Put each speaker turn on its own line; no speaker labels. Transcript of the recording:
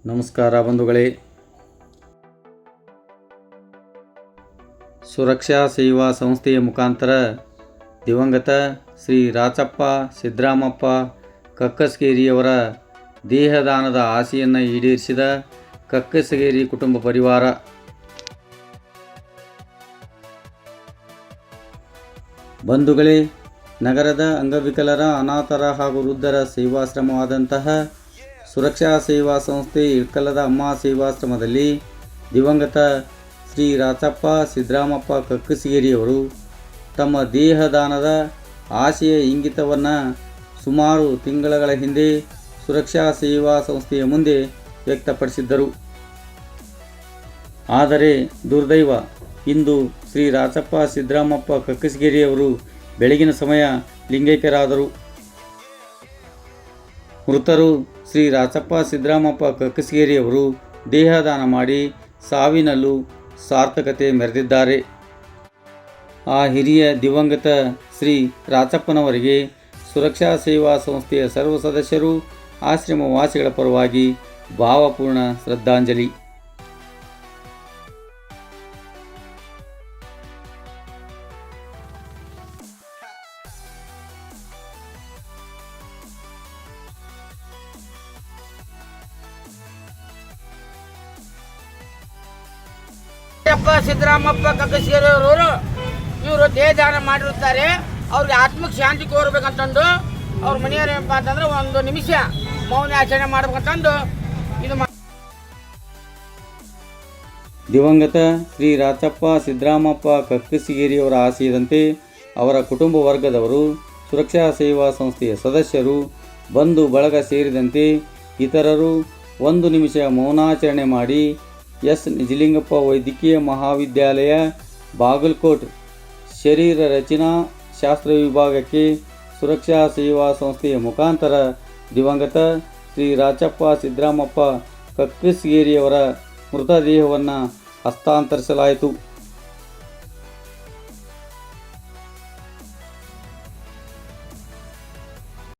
ನಮಸ್ಕಾರ ಬಂಧುಗಳೇ. ಸುರಕ್ಷಾ ಸೇವಾ ಸಂಸ್ಥೆಯ ಮುಖಾಂತರ ದಿವಂಗತ ಶ್ರೀ ರಾಚಪ್ಪ ಸಿದ್ದರಾಮಪ್ಪ ಕಕ್ಕಸಗೇರಿಯವರ ದೇಹದಾನದ ಆಸೆಯನ್ನು ಈಡೇರಿಸಿದ ಕಕ್ಕಸಗೇರಿ ಕುಟುಂಬ ಪರಿವಾರ ಬಂಧುಗಳೇ, ನಗರದ ಅಂಗವಿಕಲರ, ಅನಾಥರ ಹಾಗೂ ವೃದ್ಧರ ಸೇವಾಶ್ರಮವಾದಂತಹ ಸುರಕ್ಷಾ ಸೇವಾ ಸಂಸ್ಥೆ ಇಳ್ಕಲ್ಲದ ಅಮ್ಮ ಸೇವಾಶ್ರಮದಲ್ಲಿ ದಿವಂಗತ ಶ್ರೀ ರಾಚಪ್ಪ ಸಿದ್ದರಾಮಪ್ಪ ಕಕ್ಕಸಗೇರಿಯವರು ತಮ್ಮ ದೇಹದಾನದ ಆಸೆಯ ಇಂಗಿತವನ್ನು ಸುಮಾರು ತಿಂಗಳ ಹಿಂದೆ ಸುರಕ್ಷಾ ಸೇವಾ ಸಂಸ್ಥೆಯ ಮುಂದೆ ವ್ಯಕ್ತಪಡಿಸಿದ್ದರು. ಆದರೆ ದುರ್ದೈವ, ಇಂದು ಶ್ರೀ ರಾಚಪ್ಪ ಸಿದ್ದರಾಮಪ್ಪ ಕಕ್ಕಸಗೇರಿಯವರು ಬೆಳಗಿನ ಸಮಯ ಲಿಂಗೈಕ್ಯರಾದರು. ಮೃತರು ಶ್ರೀ ರಾಚಪ್ಪ ಸಿದ್ದರಾಮಪ್ಪ ಕಕ್ಕಸಗೇರಿಯವರು ದೇಹದಾನ ಮಾಡಿ ಸಾವಿನಲ್ಲೂ ಸಾರ್ಥಕತೆ ಮೆರೆದಿದ್ದಾರೆ. ಆ ಹಿರಿಯ ದಿವಂಗತ ಶ್ರೀ ರಾಚಪ್ಪನವರಿಗೆ ಸುರಕ್ಷಾ ಸೇವಾ ಸಂಸ್ಥೆಯ ಸರ್ವ ಸದಸ್ಯರು, ಆಶ್ರಮವಾಸಿಗಳ ಪರವಾಗಿ ಭಾವಪೂರ್ಣ ಶ್ರದ್ಧಾಂಜಲಿ.
ಸಿದ್ದರಾಮಪ್ಪ ಕಕ್ಕಸಗೇರಿ ಅವರು ಇವರು ದೇಹದಾನ ಮಾಡಿರುತ್ತಾರೆ. ಅವ್ರಿಗೆ ಆತ್ಮಕ್ಕೆ ಶಾಂತಿ ಕೋರ್ಬೇಕಂತಂದು ಅವ್ರ ಮನೆಯವ್ರು ಏನಪ್ಪ ಅಂತಂದ್ರೆ ಒಂದು ನಿಮಿಷ ಮೌನ ಆಚರಣೆ ಮಾಡ್ಬೇಕಂತಂದು ಇದು
ದಿವಂಗತ ಶ್ರೀ ರಾಚಪ್ಪ ಸಿದ್ದರಾಮಪ್ಪ ಕಕ್ಕಸಗೇರಿಯವರ ಆಶಯದಂತೆ ಅವರ ಕುಟುಂಬ ವರ್ಗದವರು, ಸುರಕ್ಷಾ ಸೇವಾ ಸಂಸ್ಥೆಯ ಸದಸ್ಯರು, ಬಂಧು ಬಳಗ ಸೇರಿದಂತೆ ಇತರರು ಒಂದು ನಿಮಿಷ ಮೌನಾಚರಣೆ ಮಾಡಿ ಎಸ್ ನಿಜಲಿಂಗಪ್ಪ ವೈದ್ಯಕೀಯ ಮಹಾವಿದ್ಯಾಲಯ ಬಾಗಲಕೋಟ್ ಶರೀರ ರಚನಾ ಶಾಸ್ತ್ರ ವಿಭಾಗಕ್ಕೆ ಸುರಕ್ಷಾ ಸೇವಾ ಸಂಸ್ಥೆಯ ಮುಖಾಂತರ ದಿವಂಗತ ಶ್ರೀ ರಾಚಪ್ಪ ಸಿದ್ದರಾಮಪ್ಪ ಕಕ್ಕಸಗೇರಿಯವರ ಮೃತದೇಹವನ್ನು ಹಸ್ತಾಂತರಿಸಲಾಯಿತು.